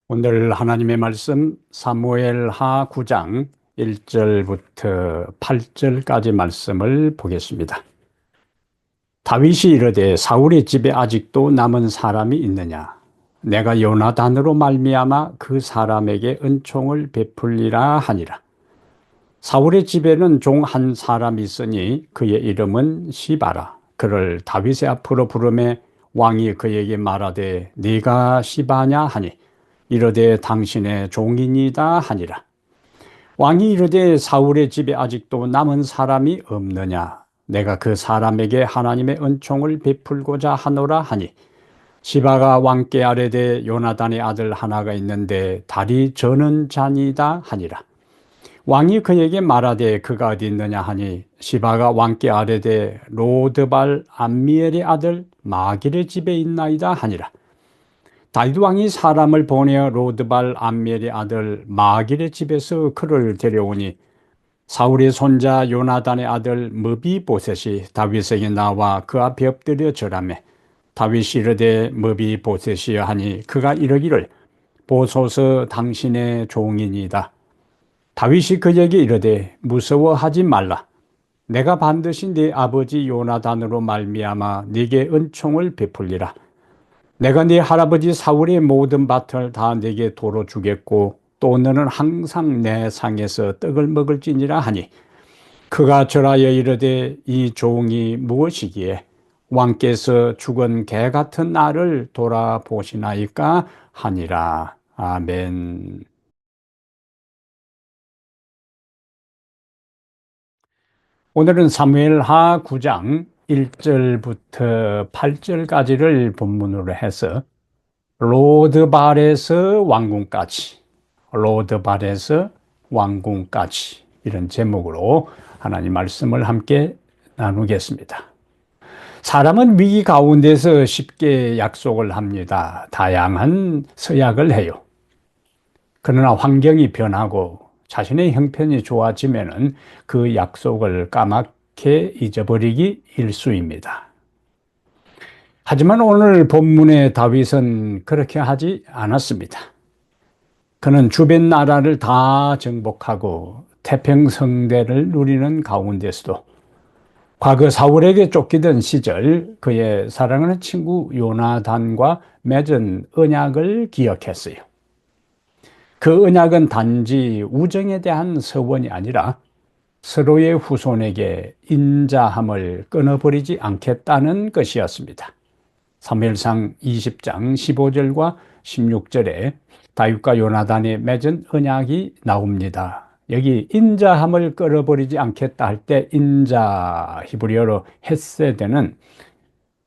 오늘 하나님의 말씀 사무엘하 9장 1절부터 8절까지 말씀을 보겠습니다. 다윗이 이르되 사울의 집에 아직도 남은 사람이 있느냐? 내가 요나단으로 말미암아 그 사람에게 은총을 베풀리라 하니라. 사울의 집에는 종 한 사람이 있으니 그의 이름은 시바라. 그를 다윗의 앞으로 부르매 왕이 그에게 말하되 네가 시바냐 하니 이르되 당신의 종이니이다 하니라. 왕이 이르되 사울의 집에 아직도 남은 사람이 없느냐? 내가 그 사람에게 하나님의 은총을 베풀고자 하노라 하니 시바가 왕께 아뢰되 요나단의 아들 하나가 있는데 다리 저는 자니이다 하니라. 왕이 그에게 말하되 그가 어디 있느냐 하니 시바가 왕께 아뢰되 로드발 암미엘의 아들 마길의 집에 있나이다 하니라. 다윗 왕이 사람을 보내어 로드발 암미엘의 아들 마길의 집에서 그를 데려오니 사울의 손자 요나단의 아들 느비보셋이 다윗에게 나와 그 앞에 엎드려 절하매 다윗이 이르되 느비보셋이여 하니 그가 이르기를 보소서 당신의 종이니이다. 다윗이 그에게 이르되 무서워하지 말라. 내가 반드시 네 아버지 요나단으로 말미암아 네게 은총을 베풀리라. 내가 네 할아버지 사울의 모든 밭을 다 네게 도로 주겠고 또 너는 항상 내 상에서 떡을 먹을지니라 하니 그가 절하여 이르되 이 종이 무엇이기에 왕께서 죽은 개 같은 나를 돌아보시나이까 하니라. 아멘. 오늘은 사무엘하 9장 1절부터 8절까지를 본문으로 해서 로드발에서 왕궁까지, 로드발에서 왕궁까지 이런 제목으로 하나님 말씀을 함께 나누겠습니다. 사람은 위기 가운데서 쉽게 약속을 합니다. 다양한 서약을 해요. 그러나 환경이 변하고 자신의 형편이 좋아지면은 그 약속을 까맣게 잊어버리기 일쑤입니다. 하지만 오늘 본문의 다윗은 그렇게 하지 않았습니다. 그는 주변 나라를 다 정복하고 태평성대를 누리는 가운데서도 과거 사울에게 쫓기던 시절 그의 사랑하는 친구 요나단과 맺은 언약을 기억했어요. 그 언약은 단지 우정에 대한 서원이 아니라 서로의 후손에게 인자함을 끊어버리지 않겠다는 것이었습니다. 사무엘상 20장 15절과 16절에 다윗과 요나단이 맺은 언약이 나옵니다. 여기 인자함을 끊어버리지 않겠다 할 때 인자, 히브리어로 헤세드는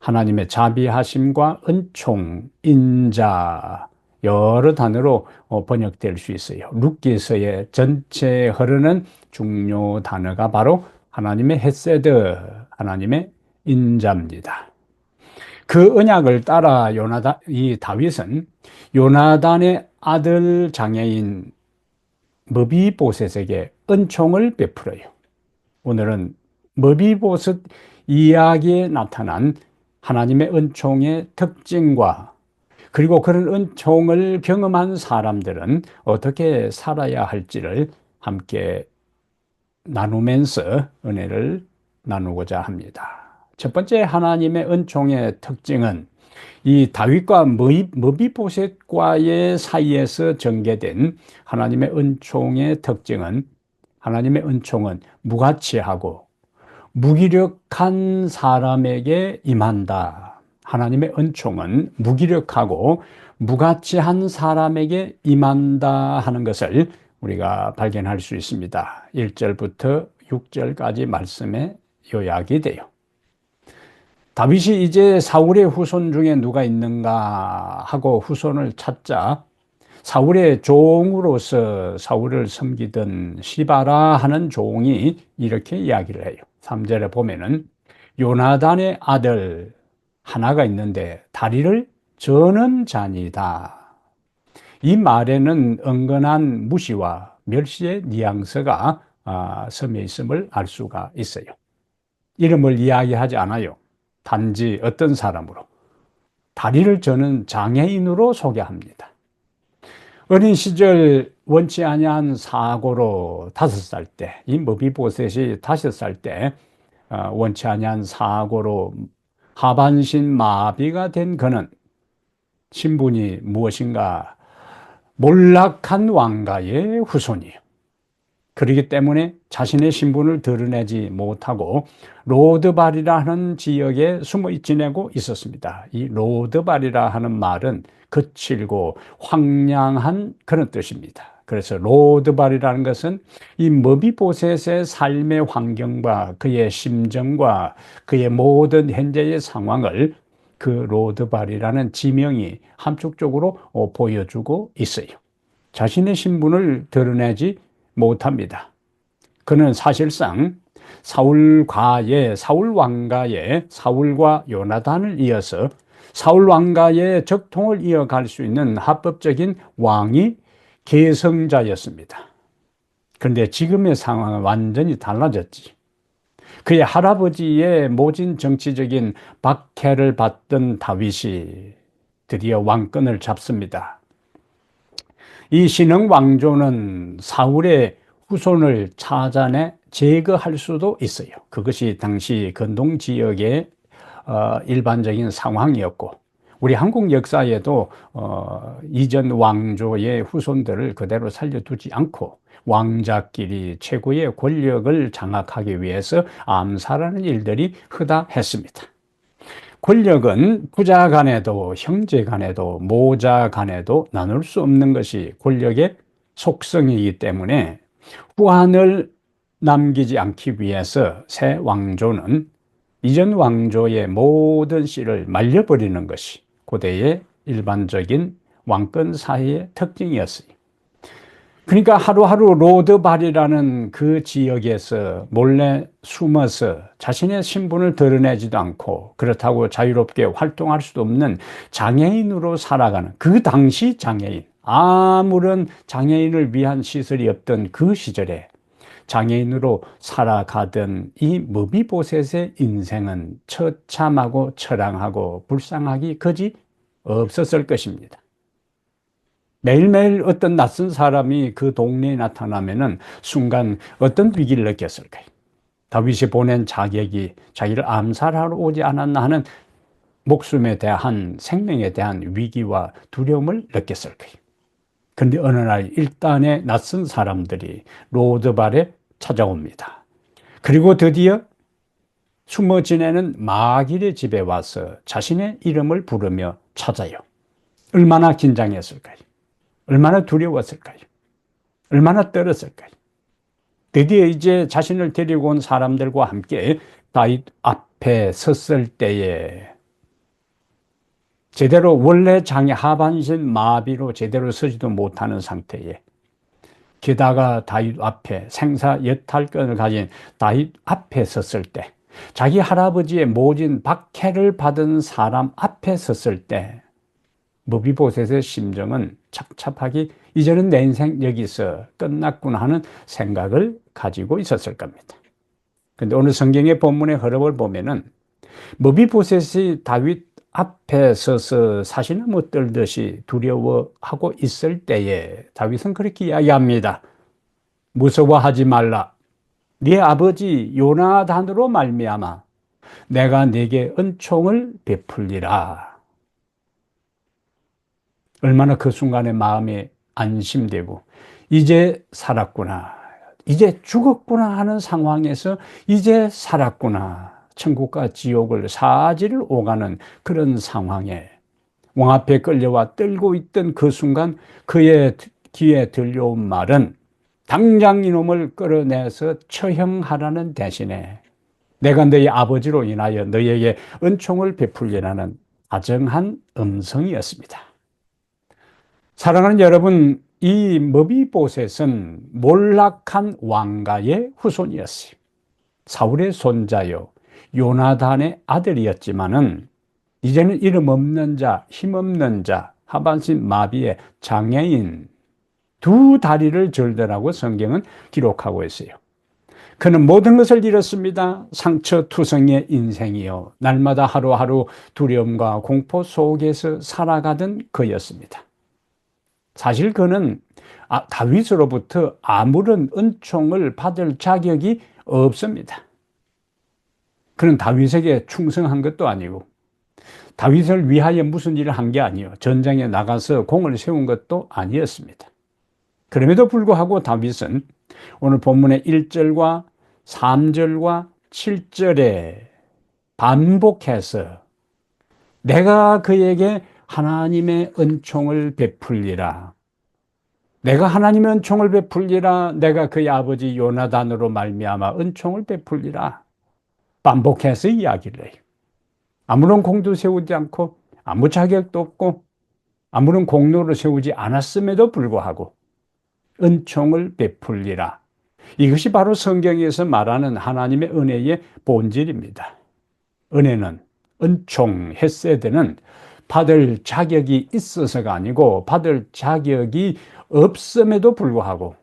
하나님의 자비하심과 은총, 인자 여러 단어로 번역될 수 있어요. 룻기서의 전체에 흐르는 중요 단어가 바로 하나님의 헤세드, 하나님의 인자입니다. 그 언약을 따라 이 다윗은 요나단의 아들 장애인 머비보셋에게 은총을 베풀어요. 오늘은 머비보셋 이야기에 나타난 하나님의 은총의 특징과 그리고 그런 은총을 경험한 사람들은 어떻게 살아야 할지를 함께 나누면서 은혜를 나누고자 합니다. 첫 번째 하나님의 은총의 특징은 이 다윗과 머비보셋과의 사이에서 전개된 하나님의 은총의 특징은 하나님의 은총은 무가치하고 무기력한 사람에게 임한다. 하나님의 은총은 무기력하고 무가치한 사람에게 임한다 하는 것을 우리가 발견할 수 있습니다. 1절부터 6절까지 말씀에 요약이 돼요. 다윗이 이제 사울의 후손 중에 누가 있는가 하고 후손을 찾자 사울의 종으로서 사울을 섬기던 시바라 하는 종이 이렇게 이야기를 해요. 3절에 보면은 요나단의 아들 하나가 있는데 다리를 저는 자니다. 이 말에는 은근한 무시와 멸시의 뉘앙스가 섬에 있음을 알 수가 있어요. 이름을 이야기하지 않아요. 단지 어떤 사람으로 다리를 저는 장애인으로 소개합니다. 어린 시절 원치 아니한 사고로 5살 때, 이 머비보셋이 5살 때 원치 아니한 사고로 하반신 마비가 된 그는 신분이 무엇인가 몰락한 왕가의 후손이에요. 그렇기 때문에 자신의 신분을 드러내지 못하고 로드발이라 하는 지역에 숨어 지내고 있었습니다. 이 로드발이라 하는 말은 거칠고 황량한 그런 뜻입니다. 그래서 로드발이라는 것은 이 머비보셋의 삶의 환경과 그의 심정과 그의 모든 현재의 상황을 그 로드발이라는 지명이 함축적으로 보여주고 있어요. 자신의 신분을 드러내지 못합니다. 그는 사실상 사울 왕가의 사울과 요나단을 이어서 사울 왕가의 적통을 이어갈 수 있는 합법적인 왕이 계승자였습니다. 그런데 지금의 상황은 완전히 달라졌지. 그의 할아버지의 모진 정치적인 박해를 받던 다윗이 드디어 왕권을 잡습니다. 이 신흥 왕조는 사울의 후손을 찾아내 제거할 수도 있어요. 그것이 당시 근동 지역의 일반적인 상황이었고, 우리 한국 역사에도 이전 왕조의 후손들을 그대로 살려두지 않고 왕자끼리 최고의 권력을 장악하기 위해서 암살하는 일들이 허다했습니다. 권력은 부자 간에도 형제 간에도 모자 간에도 나눌 수 없는 것이 권력의 속성이기 때문에 후한을 남기지 않기 위해서 새 왕조는 이전 왕조의 모든 씨를 말려버리는 것이 고대의 일반적인 왕권 사회의 특징이었어요. 그러니까 하루하루 로드발이라는 그 지역에서 몰래 숨어서 자신의 신분을 드러내지도 않고 그렇다고 자유롭게 활동할 수도 없는 장애인으로 살아가는 그 당시 장애인, 아무런 장애인을 위한 시설이 없던 그 시절에 장애인으로 살아가던 이 머비보셋의 인생은 처참하고 처량하고 불쌍하기 그지 없었을 것입니다. 매일매일 어떤 낯선 사람이 그 동네에 나타나면은 순간 어떤 위기를 느꼈을까요? 다윗이 보낸 자객이 자기를 암살하러 오지 않았나 하는 목숨에 대한 생명에 대한 위기와 두려움을 느꼈을까요? 그런데 어느 날 일단의 낯선 사람들이 로드발에 찾아옵니다. 그리고 드디어 숨어 지내는 마길의 집에 와서 자신의 이름을 부르며 찾아요. 얼마나 긴장했을까요? 얼마나 두려웠을까요? 얼마나 떨었을까요? 드디어 이제 자신을 데리고 온 사람들과 함께 다윗 앞에 섰을 때에 제대로 원래 하반신 마비로 제대로 서지도 못하는 상태에 게다가 다윗 앞에 생사 여탈권을 가진 다윗 앞에 섰을 때 자기 할아버지의 모진 박해를 받은 사람 앞에 섰을 때 머비보셋의 심정은 착잡하기 이제는 내 인생 여기서 끝났구나 하는 생각을 가지고 있었을 겁니다. 그런데 오늘 성경의 본문의 흐름을 보면은 머비보셋이 다윗 앞에 서서 사시나무 떨듯이 두려워하고 있을 때에 다윗은 그렇게 이야기합니다. 무서워하지 말라. 네 아버지 요나단으로 말미암아 내가 네게 은총을 베풀리라. 얼마나 그 순간에 마음이 안심되고 이제 살았구나, 이제 죽었구나 하는 상황에서 이제 살았구나, 천국과 지옥을 사지를 오가는 그런 상황에 왕 앞에 끌려와 떨고 있던 그 순간 그의 귀에 들려온 말은 당장 이놈을 끌어내서 처형하라는 대신에 내가 너희 아버지로 인하여 너희에게 은총을 베풀리라는 다정한 음성이었습니다. 사랑하는 여러분, 이 머비보셋은 몰락한 왕가의 후손이었어요. 사울의 손자요 요나단의 아들이었지만은 이제는 이름 없는 자, 힘 없는 자, 하반신 마비의 장애인, 두 다리를 절대라고 성경은 기록하고 있어요. 그는 모든 것을 잃었습니다. 상처투성의 인생이요, 날마다 하루하루 두려움과 공포 속에서 살아가던 그였습니다. 사실 그는 다윗으로부터 아무런 은총을 받을 자격이 없습니다. 그는 다윗에게 충성한 것도 아니고 다윗을 위하여 무슨 일을 한 게 아니요, 전장에 나가서 공을 세운 것도 아니었습니다. 그럼에도 불구하고 다윗은 오늘 본문의 1절과 3절과 7절에 반복해서 내가 그에게 하나님의 은총을 베풀리라, 내가 하나님의 은총을 베풀리라, 내가 그의 아버지 요나단으로 말미암아 은총을 베풀리라, 반복해서 이야기를 해요. 아무런 공도 세우지 않고 아무 자격도 없고 아무런 공로를 세우지 않았음에도 불구하고 은총을 베풀리라. 이것이 바로 성경에서 말하는 하나님의 은혜의 본질입니다. 은혜는, 은총, 헤세드는 받을 자격이 있어서가 아니고 받을 자격이 없음에도 불구하고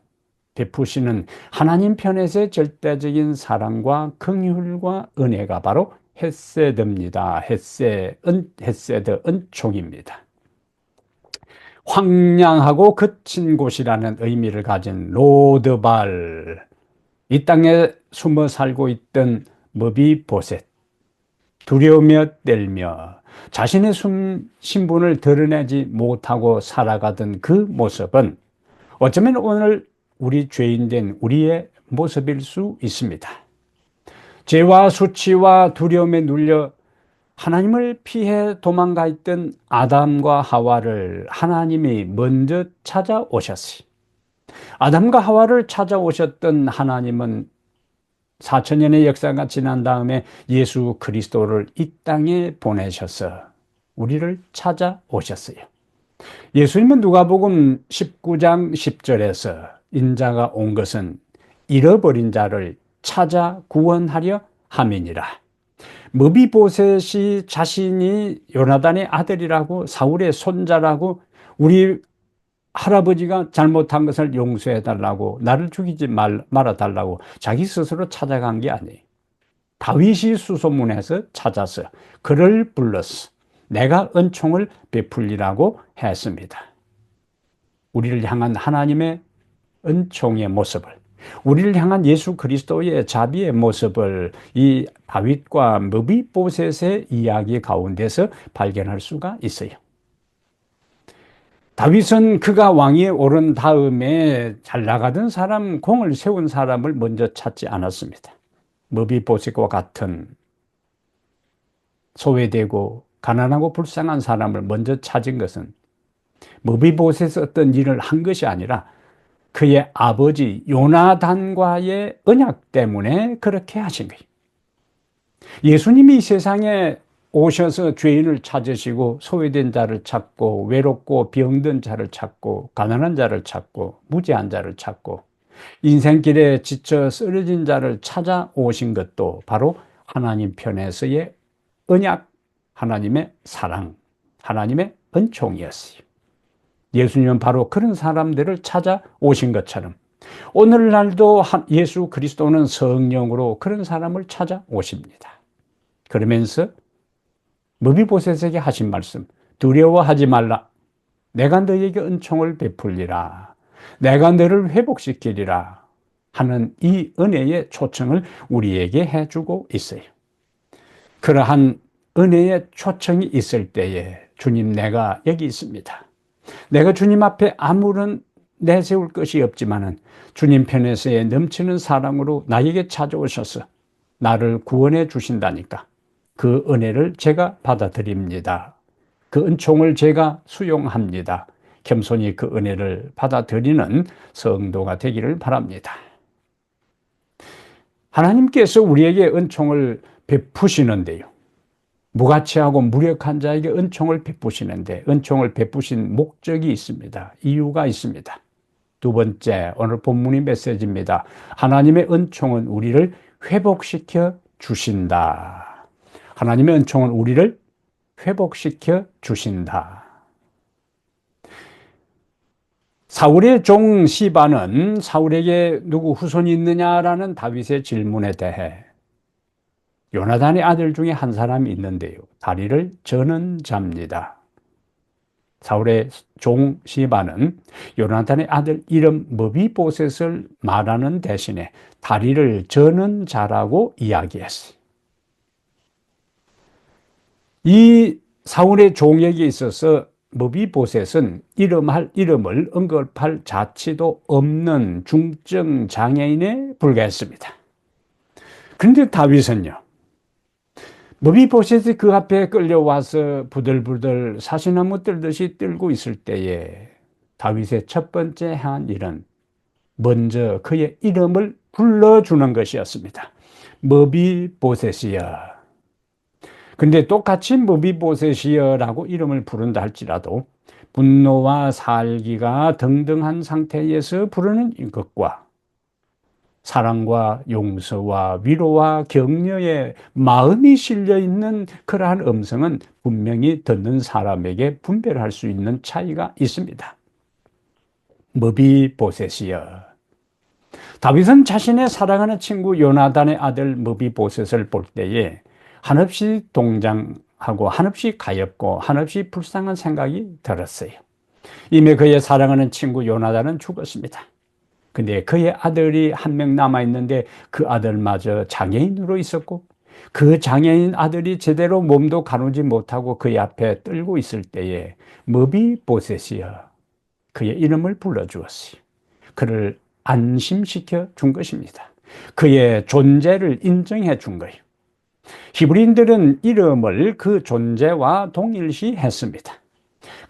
베푸시는 하나님 편에서의 절대적인 사랑과 긍휼과 은혜가 바로 헤세드입니다. 헤세드, 은총입니다. 황량하고 거친 곳이라는 의미를 가진 로드발, 이 땅에 숨어 살고 있던 머비보셋, 두려우며 떨며 자신의 신분을 드러내지 못하고 살아가던 그 모습은 어쩌면 오늘 우리 죄인된 우리의 모습일 수 있습니다. 죄와 수치와 두려움에 눌려 하나님을 피해 도망가 있던 아담과 하와를 하나님이 먼저 찾아오셨어요. 아담과 하와를 찾아오셨던 하나님은 4천년의 역사가 지난 다음에 예수 그리스도를 이 땅에 보내셔서 우리를 찾아오셨어요. 예수님은 누가복음 19장 10절에서 인자가 온 것은 잃어버린 자를 찾아 구원하려 함이니라. 머비보셋이 자신이 요나단의 아들이라고, 사울의 손자라고, 우리 할아버지가 잘못한 것을 용서해달라고, 나를 죽이지 말아달라고 자기 스스로 찾아간 게 아니에요. 다윗이 수소문해서 찾아서 그를 불렀어. 내가 은총을 베풀리라고 했습니다. 우리를 향한 하나님의 은총의 모습을, 우리를 향한 예수 그리스도의 자비의 모습을 이 다윗과 머비보셋의 이야기 가운데서 발견할 수가 있어요. 다윗은 그가 왕위에 오른 다음에 잘 나가던 사람, 공을 세운 사람을 먼저 찾지 않았습니다. 머비보셋과 같은 소외되고 가난하고 불쌍한 사람을 먼저 찾은 것은 머비보셋이 어떤 일을 한 것이 아니라 그의 아버지 요나단과의 언약 때문에 그렇게 하신 거예요. 예수님이 이 세상에 오셔서 죄인을 찾으시고 소외된 자를 찾고 외롭고 병든 자를 찾고 가난한 자를 찾고 무지한 자를 찾고 인생길에 지쳐 쓰러진 자를 찾아오신 것도 바로 하나님 편에서의 언약, 하나님의 사랑, 하나님의 은총이었어요. 예수님은 바로 그런 사람들을 찾아오신 것처럼 오늘날도 예수 그리스도는 성령으로 그런 사람을 찾아오십니다. 그러면서 머비보셋에게 하신 말씀, 두려워하지 말라. 내가 너에게 은총을 베풀리라. 내가 너를 회복시키리라 하는 이 은혜의 초청을 우리에게 해주고 있어요. 그러한 은혜의 초청이 있을 때에 주님, 내가 여기 있습니다. 내가 주님 앞에 아무런 내세울 것이 없지만은 주님 편에서의 넘치는 사랑으로 나에게 찾아오셔서 나를 구원해 주신다니까 그 은혜를 제가 받아들입니다. 그 은총을 제가 수용합니다. 겸손히 그 은혜를 받아들이는 성도가 되기를 바랍니다. 하나님께서 우리에게 은총을 베푸시는데요, 무가치하고 무력한 자에게 은총을 베푸시는데 은총을 베푸신 목적이 있습니다. 이유가 있습니다. 두 번째, 오늘 본문의 메시지입니다. 하나님의 은총은 우리를 회복시켜 주신다. 하나님의 은총은 우리를 회복시켜 주신다. 사울의 종 시바는 사울에게 누구 후손이 있느냐라는 다윗의 질문에 대해 요나단의 아들 중에 한 사람이 있는데요, 다리를 저는 자입니다. 사울의 종 시바는 요나단의 아들 이름 머비보셋을 말하는 대신에 다리를 저는 자라고 이야기했어요. 이 사울의 종에게 있어서 머비보셋은 이름을 언급할 자치도 없는 중증 장애인에 불과했습니다. 그런데 다윗은요, 머비보셋이 그 앞에 끌려와서 부들부들 사시나무 떨듯이 떨고 있을 때에 다윗의 첫 번째 한 일은 먼저 그의 이름을 불러주는 것이었습니다. 머비보셋이여. 근데 똑같이 머비보셋이여라고 이름을 부른다 할지라도 분노와 살기가 등등한 상태에서 부르는 것과 사랑과 용서와 위로와 격려의 마음이 실려 있는 그러한 음성은 분명히 듣는 사람에게 분별할 수 있는 차이가 있습니다. 머비보셋이여. 다윗은 자신의 사랑하는 친구 요나단의 아들 머비보셋을 볼 때에 한없이 동정하고 한없이 가엾고 한없이 불쌍한 생각이 들었어요. 이미 그의 사랑하는 친구 요나단은 죽었습니다. 근데 그의 아들이 한 명 남아있는데 그 아들마저 장애인으로 있었고 그 장애인 아들이 제대로 몸도 가누지 못하고 그의 앞에 떨고 있을 때에 머비보셋이여 그의 이름을 불러주었어요. 그를 안심시켜 준 것입니다. 그의 존재를 인정해 준 거예요. 히브리인들은 이름을 그 존재와 동일시 했습니다.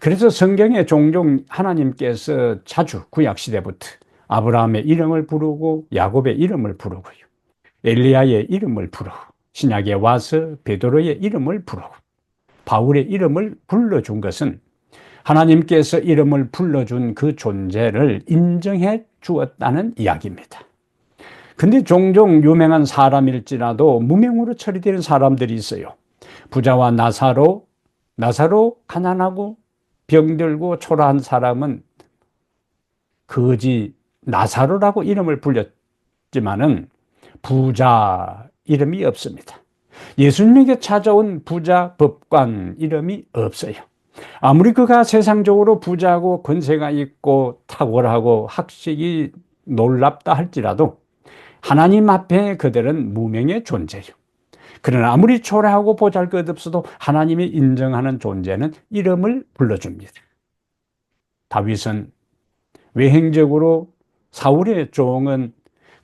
그래서 성경에 종종 하나님께서 자주 구약시대부터 아브라함의 이름을 부르고 야곱의 이름을 부르고요. 엘리야의 이름을 부르고 신약에 와서 베드로의 이름을 부르고 바울의 이름을 불러준 것은 하나님께서 이름을 불러준 그 존재를 인정해 주었다는 이야기입니다. 근데 종종 유명한 사람일지라도 무명으로 처리되는 사람들이 있어요. 부자와 나사로 가난하고 병들고 초라한 사람은 거지 나사로라고 이름을 불렸지만은 부자 이름이 없습니다. 예수님에게 찾아온 부자 법관 이름이 없어요. 아무리 그가 세상적으로 부자고 권세가 있고 탁월하고 학식이 놀랍다 할지라도 하나님 앞에 그들은 무명의 존재요. 그러나 아무리 초라하고 보잘것없어도 하나님이 인정하는 존재는 이름을 불러줍니다. 다윗은 외행적으로 사울의 종은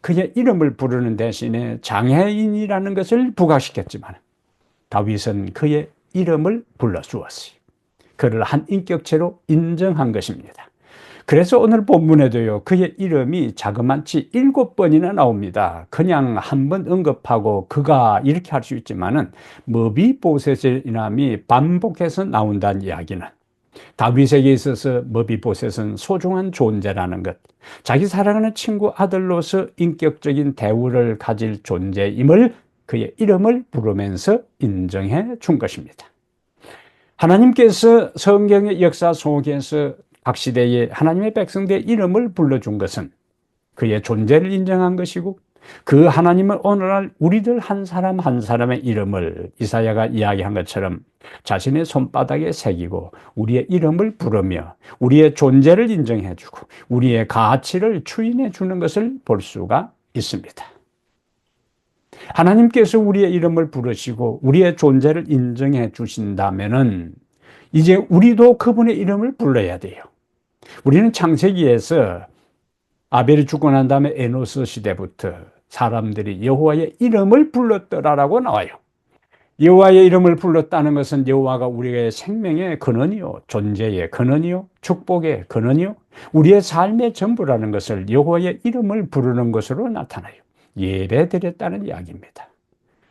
그의 이름을 부르는 대신에 장애인이라는 것을 부각시켰지만 다윗은 그의 이름을 불러주었어요. 그를 한 인격체로 인정한 것입니다. 그래서 오늘 본문에도요, 그의 이름이 자그마치 7번이나 나옵니다. 그냥 한 번 언급하고 그가 이렇게 할 수 있지만은 머비보셋의 이름이 반복해서 나온다는 이야기는 다윗에게 있어서 머비보셋은 소중한 존재라는 것, 자기 사랑하는 친구 아들로서 인격적인 대우를 가질 존재임을 그의 이름을 부르면서 인정해 준 것입니다. 하나님께서 성경의 역사 속에서 각 시대에 하나님의 백성들의 이름을 불러준 것은 그의 존재를 인정한 것이고 그 하나님은 오늘날 우리들 한 사람 한 사람의 이름을 이사야가 이야기한 것처럼 자신의 손바닥에 새기고 우리의 이름을 부르며 우리의 존재를 인정해주고 우리의 가치를 추인해 주는 것을 볼 수가 있습니다. 하나님께서 우리의 이름을 부르시고 우리의 존재를 인정해 주신다면은 이제 우리도 그분의 이름을 불러야 돼요. 우리는 창세기에서 아벨이 죽고 난 다음에 에노스 시대부터 사람들이 여호와의 이름을 불렀더라라고 나와요. 여호와의 이름을 불렀다는 것은 여호와가 우리의 생명의 근원이요, 존재의 근원이요, 축복의 근원이요, 우리의 삶의 전부라는 것을 여호와의 이름을 부르는 것으로 나타나요. 예배드렸다는 이야기입니다.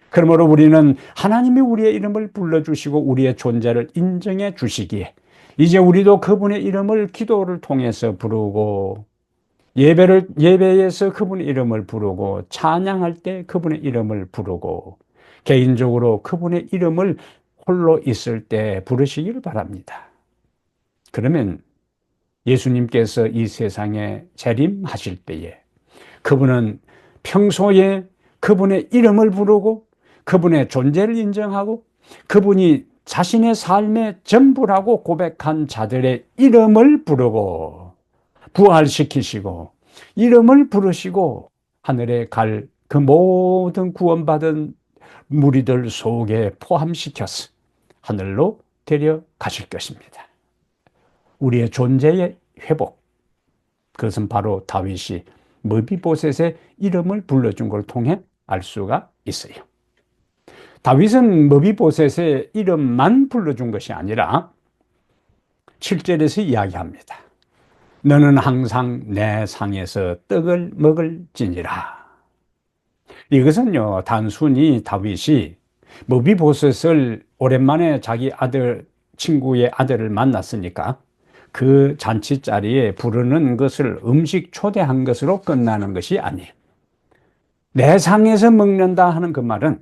그러므로 우리는 하나님이 우리의 이름을 불러주시고 우리의 존재를 인정해 주시기에 이제 우리도 그분의 이름을 기도를 통해서 부르고 예배에서 그분의 이름을 부르고 찬양할 때 그분의 이름을 부르고 개인적으로 그분의 이름을 홀로 있을 때 부르시기를 바랍니다. 그러면 예수님께서 이 세상에 재림하실 때에 그분은 평소에 그분의 이름을 부르고 그분의 존재를 인정하고 그분이 자신의 삶의 전부라고 고백한 자들의 이름을 부르고 부활시키시고 이름을 부르시고 하늘에 갈 그 모든 구원받은 무리들 속에 포함시켜서 하늘로 데려가실 것입니다. 우리의 존재의 회복, 그것은 바로 다윗이 머비보셋의 이름을 불러준 걸 통해 알 수가 있어요. 다윗은 머비보셋의 이름만 불러준 것이 아니라 7절에서 이야기합니다. 너는 항상 내 상에서 떡을 먹을지니라. 이것은요, 단순히 다윗이 머비보셋을 오랜만에 자기 아들, 친구의 아들을 만났으니까 그 잔치 자리에 부르는 것을 음식 초대한 것으로 끝나는 것이 아니에요. 내 상에서 먹는다 하는 그 말은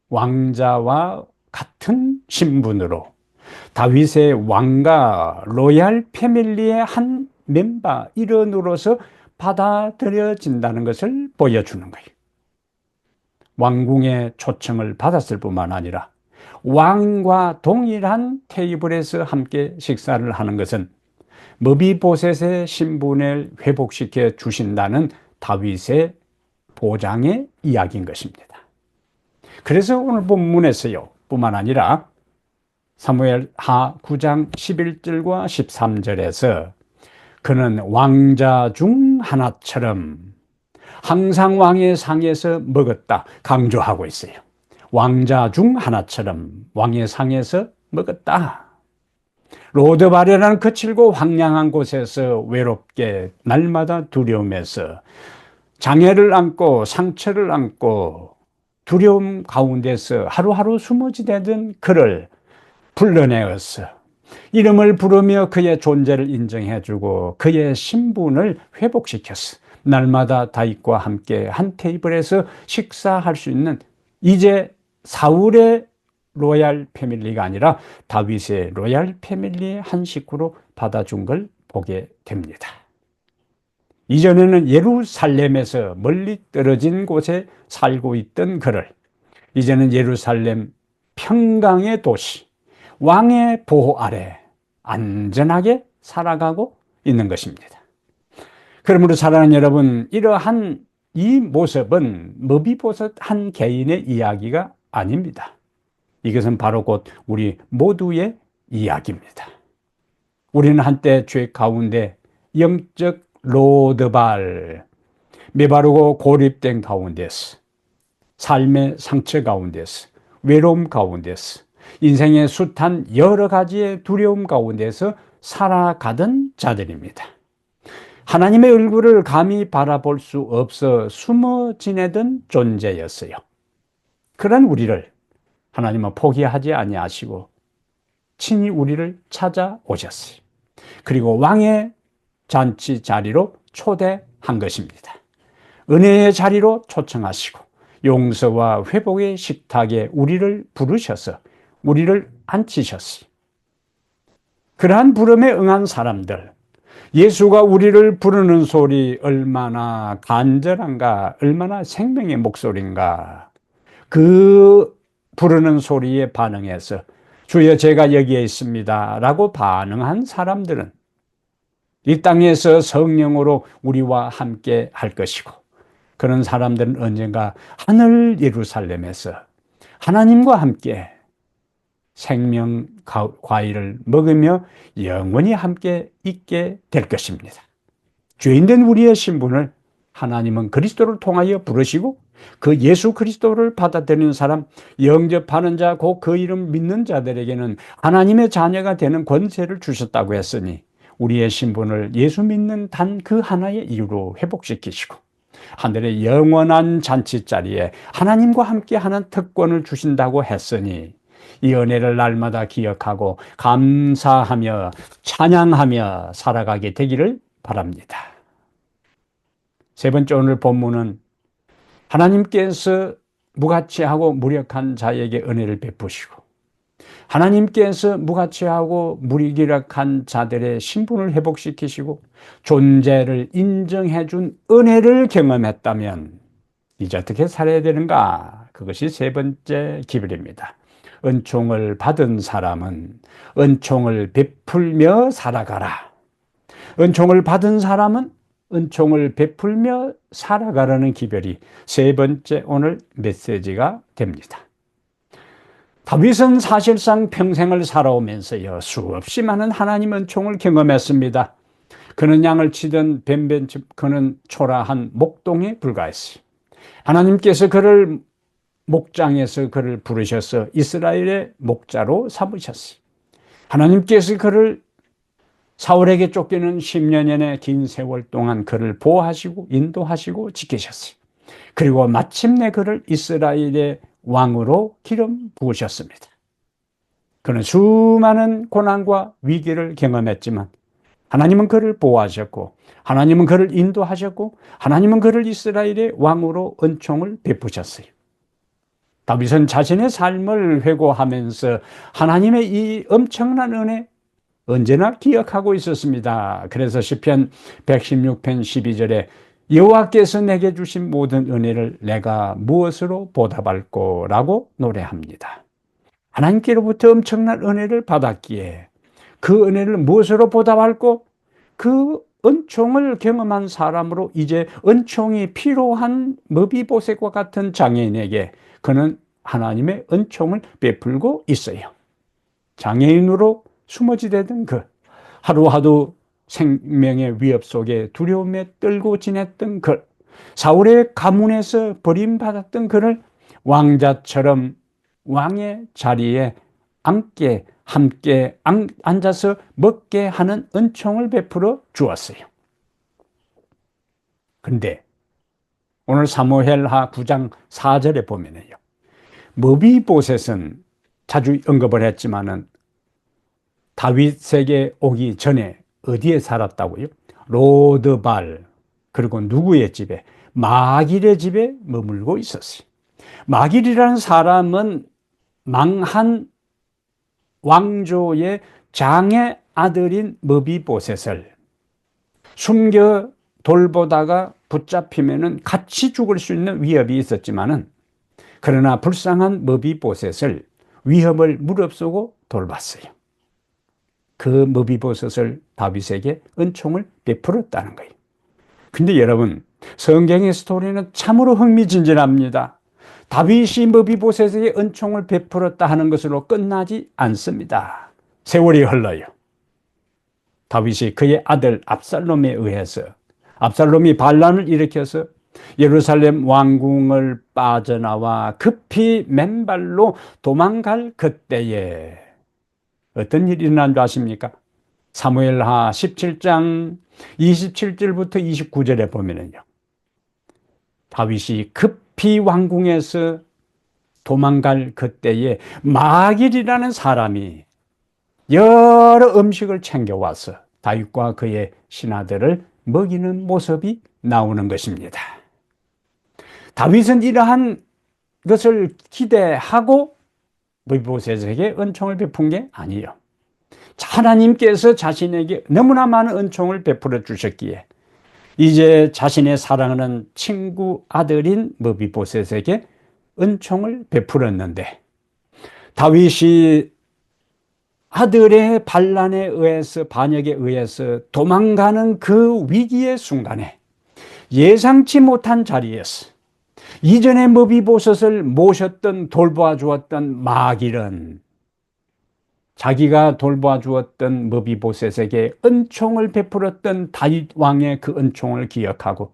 왕자와 같은 신분으로 다윗의 왕가 로얄 패밀리의 한 멤버 일원으로서 받아들여진다는 것을 보여주는 거예요. 왕궁의 초청을 받았을 뿐만 아니라 왕과 동일한 테이블에서 함께 식사를 하는 것은 머비보셋의 신분을 회복시켜 주신다는 다윗의 보장의 이야기인 것입니다. 그래서 오늘 본문에서요 뿐만 아니라 사무엘하 9장 11절과 13절에서 그는 왕자 중 하나처럼 항상 왕의 상에서 먹었다 강조하고 있어요. 왕자 중 하나처럼 왕의 상에서 먹었다. 로드바레라는 거칠고 황량한 곳에서 외롭게 날마다 두려움에서 장애를 안고 상처를 안고 두려움 가운데서 하루하루 숨어 지내던 그를 불러내어서 이름을 부르며 그의 존재를 인정해주고 그의 신분을 회복시켰어. 날마다 다윗과 함께 한 테이블에서 식사할 수 있는 이제 사울의 로얄 패밀리가 아니라 다윗의 로얄 패밀리의 한 식구로 받아준 걸 보게 됩니다. 이전에는 예루살렘에서 멀리 떨어진 곳에 살고 있던 그를 이제는 예루살렘 평강의 도시 왕의 보호 아래 안전하게 살아가고 있는 것입니다. 그러므로 사랑하는 여러분, 이러한 이 모습은 머비보셋 한 개인의 이야기가 아닙니다. 이것은 바로 곧 우리 모두의 이야기입니다. 우리는 한때 죄 가운데 영적 로드발, 메바르고 고립된 가운데서 삶의 상처 가운데서 외로움 가운데서 인생의 숱한 여러 가지의 두려움 가운데서 살아가던 자들입니다. 하나님의 얼굴을 감히 바라볼 수 없어 숨어 지내던 존재였어요. 그런 우리를 하나님은 포기하지 아니하시고 친히 우리를 찾아오셨어요. 그리고 왕의 잔치 자리로 초대한 것입니다. 은혜의 자리로 초청하시고 용서와 회복의 식탁에 우리를 부르셔서 우리를 앉히셨어요. 그러한 부름에 응한 사람들, 예수가 우리를 부르는 소리 얼마나 간절한가, 얼마나 생명의 목소리인가. 그 부르는 소리에 반응해서 주여 제가 여기에 있습니다 라고 반응한 사람들은 이 땅에서 성령으로 우리와 함께 할 것이고, 그런 사람들은 언젠가 하늘 예루살렘에서 하나님과 함께 생명 과일을 먹으며 영원히 함께 있게 될 것입니다. 죄인된 우리의 신분을 하나님은 그리스도를 통하여 부르시고 그 예수 그리스도를 받아들이는 사람, 영접하는 자, 곧 그 이름 믿는 자들에게는 하나님의 자녀가 되는 권세를 주셨다고 했으니 우리의 신분을 예수 믿는 단 그 하나의 이유로 회복시키시고 하늘의 영원한 잔치 자리에 하나님과 함께 하는 특권을 주신다고 했으니 이 은혜를 날마다 기억하고 감사하며 찬양하며 살아가게 되기를 바랍니다. 세 번째, 오늘 본문은 하나님께서 무가치하고 무력한 자에게 은혜를 베푸시고 하나님께서 무가치하고 무기력한 자들의 신분을 회복시키시고 존재를 인정해 준 은혜를 경험했다면 이제 어떻게 살아야 되는가? 그것이 세 번째 기별입니다. 은총을 받은 사람은 은총을 베풀며 살아가라. 은총을 받은 사람은 은총을 베풀며 살아가라는 기별이 세 번째 오늘 메시지가 됩니다. 다윗은 사실상 평생을 살아오면서요, 수없이 많은 하나님 은총을 경험했습니다. 그는 양을 치던 그는 초라한 목동에 불과했어요. 하나님께서 그를 목장에서 그를 부르셔서 이스라엘의 목자로 삼으셨어요. 하나님께서 그를 사울에게 쫓기는 10년의 긴 세월 동안 그를 보호하시고 인도하시고 지키셨어요. 그리고 마침내 그를 이스라엘의 왕으로 기름 부으셨습니다. 그는 수많은 고난과 위기를 경험했지만 하나님은 그를 보호하셨고 하나님은 그를 인도하셨고 하나님은 그를 이스라엘의 왕으로 은총을 베푸셨어요. 다윗은 자신의 삶을 회고하면서 하나님의 이 엄청난 은혜 언제나 기억하고 있었습니다. 그래서 시편 116편 12절에 여호와께서 내게 주신 모든 은혜를 내가 무엇으로 보답할꼬 라고 노래합니다. 하나님께로부터 엄청난 은혜를 받았기에 그 은혜를 무엇으로 보답할꼬? 그 은총을 경험한 사람으로 이제 은총이 필요한 머비보셋과 같은 장애인에게 그는 하나님의 은총을 베풀고 있어요. 장애인으로 숨어지던 그 하루하루 생명의 위협 속에 두려움에 떨고 지냈던 그 사울의 가문에서 버림받았던 그를 왕자처럼 왕의 자리에 함께 앉아서 먹게 하는 은총을 베풀어 주었어요. 그런데 오늘 사무엘하 9장 4절에 보면요, 머비보셋은 자주 언급을 했지만은 다윗에게 오기 전에 어디에 살았다고요? 로드발, 그리고 누구의 집에? 마길의 집에 머물고 있었어요. 마길이라는 사람은 망한 왕조의 장의 아들인 머비보셋을 숨겨 돌보다가 붙잡히면은 같이 죽을 수 있는 위협이 있었지만은 그러나 불쌍한 머비보셋을 위협을 무릅쓰고 돌봤어요. 그 머비보셋을 다윗에게 은총을 베풀었다는 거예요. 근데 여러분, 성경의 스토리는 참으로 흥미진진합니다. 다윗이 머비보셋에게 은총을 베풀었다 하는 것으로 끝나지 않습니다. 세월이 흘러요. 다윗이 그의 아들 압살롬에 의해서, 압살롬이 반란을 일으켜서 예루살렘 왕궁을 빠져나와 급히 맨발로 도망갈 그때에 어떤 일이 일어난 줄 아십니까? 사무엘하 17장 27절부터 29절에 보면요, 다윗이 급히 왕궁에서 도망갈 그때에 마길이라는 사람이 여러 음식을 챙겨와서 다윗과 그의 신하들을 먹이는 모습이 나오는 것입니다. 다윗은 이러한 것을 기대하고 머비보셋에게 은총을 베푼 게 아니에요. 하나님께서 자신에게 너무나 많은 은총을 베풀어 주셨기에 이제 자신의 사랑하는 친구 아들인 머비보셋에게 은총을 베풀었는데, 다윗이 아들의 반란에 의해서, 반역에 의해서 도망가는 그 위기의 순간에 예상치 못한 자리에서 이전에 머비보셋을 모셨던, 돌보아 주었던 마길은 자기가 돌보아 주었던 머비보셋에게 은총을 베풀었던 다윗 왕의 그 은총을 기억하고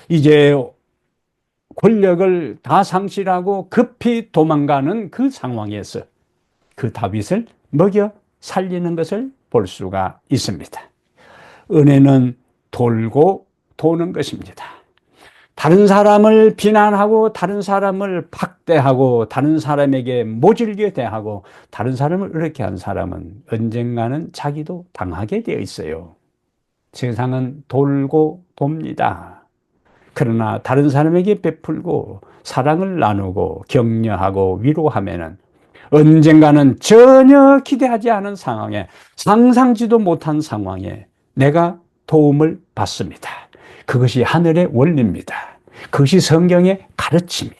이제 권력을 다 상실하고 급히 도망가는 그 상황에서 그 다윗을 먹여 살리는 것을 볼 수가 있습니다. 은혜는 돌고 도는 것입니다. 다른 사람을 비난하고 다른 사람을 박대하고 다른 사람에게 모질게 대하고 다른 사람을 이렇게 한 사람은 언젠가는 자기도 당하게 되어 있어요. 세상은 돌고 돕니다. 그러나 다른 사람에게 베풀고 사랑을 나누고 격려하고 위로하면은 언젠가는 전혀 기대하지 않은 상황에, 상상지도 못한 상황에 내가 도움을 받습니다. 그것이 하늘의 원리입니다. 그것이 성경의 가르침입니다.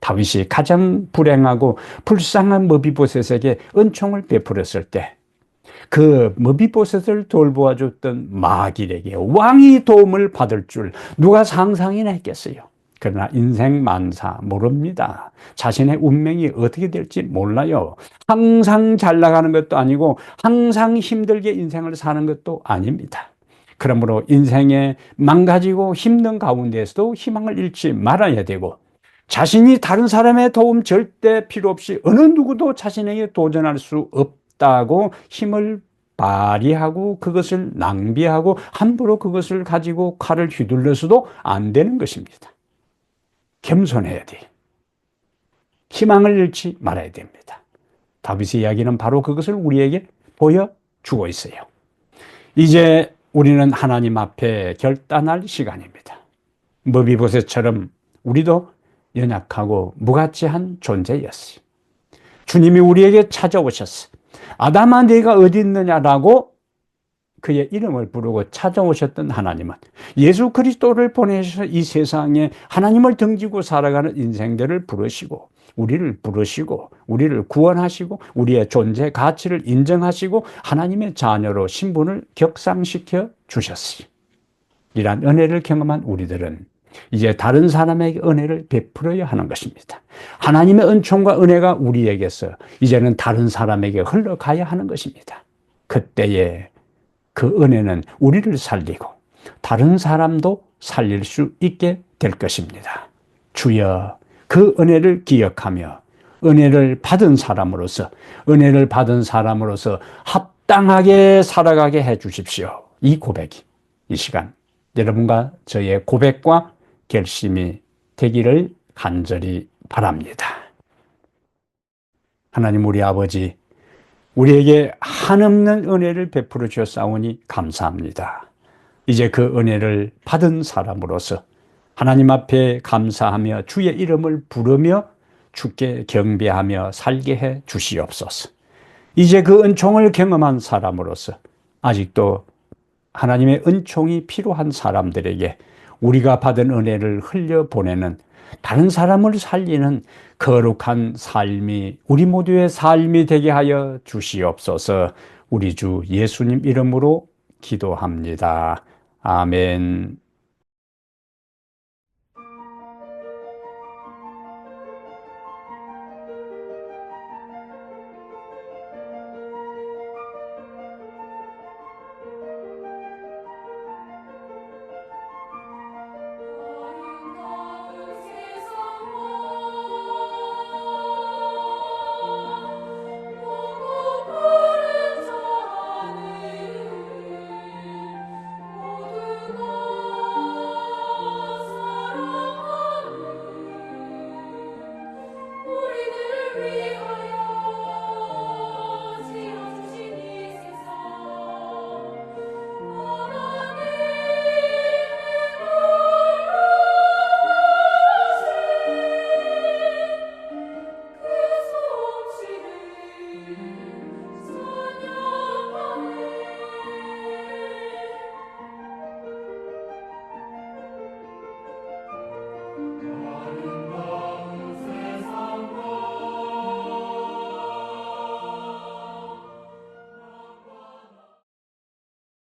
다윗이 가장 불행하고 불쌍한 머비보셋에게 은총을 베풀었을 때 그 머비보셋을 돌보아줬던 마길에게 왕이 도움을 받을 줄 누가 상상이나 했겠어요. 그러나 인생 만사 모릅니다. 자신의 운명이 어떻게 될지 몰라요. 항상 잘 나가는 것도 아니고 항상 힘들게 인생을 사는 것도 아닙니다. 그러므로 인생에 망가지고 힘든 가운데에서도 희망을 잃지 말아야 되고, 자신이 다른 사람의 도움 절대 필요 없이 어느 누구도 자신에게 도전할 수 없다고 힘을 발휘하고 그것을 낭비하고 함부로 그것을 가지고 칼을 휘둘러서도 안 되는 것입니다. 겸손해야 돼요. 희망을 잃지 말아야 됩니다. 다윗의 이야기는 바로 그것을 우리에게 보여주고 있어요. 이제 우리는 하나님 앞에 결단할 시간입니다. 머비보셋처럼 우리도 연약하고 무가치한 존재였어요. 주님이 우리에게 찾아오셨어요. 아담아 네가 어디 있느냐라고 그의 이름을 부르고 찾아오셨던 하나님은 예수 그리스도를 보내셔서 이 세상에 하나님을 등지고 살아가는 인생들을 부르시고 우리를 부르시고 우리를 구원하시고 우리의 존재 가치를 인정하시고 하나님의 자녀로 신분을 격상시켜 주셨어요. 이러한 은혜를 경험한 우리들은 이제 다른 사람에게 은혜를 베풀어야 하는 것입니다. 하나님의 은총과 은혜가 우리에게서 이제는 다른 사람에게 흘러가야 하는 것입니다. 그때에 그 은혜는 우리를 살리고 다른 사람도 살릴 수 있게 될 것입니다. 주여, 그 은혜를 기억하며 은혜를 받은 사람으로서 합당하게 살아가게 해 주십시오. 이 고백이 이 시간 여러분과 저의 고백과 결심이 되기를 간절히 바랍니다. 하나님 우리 아버지, 우리에게 한없는 은혜를 베풀어 주셨사오니 감사합니다. 이제 그 은혜를 받은 사람으로서 하나님 앞에 감사하며 주의 이름을 부르며 주께 경배하며 살게 해 주시옵소서. 이제 그 은총을 경험한 사람으로서 아직도 하나님의 은총이 필요한 사람들에게 우리가 받은 은혜를 흘려보내는, 다른 사람을 살리는 거룩한 삶이 우리 모두의 삶이 되게 하여 주시옵소서. 우리 주 예수님 이름으로 기도합니다. 아멘.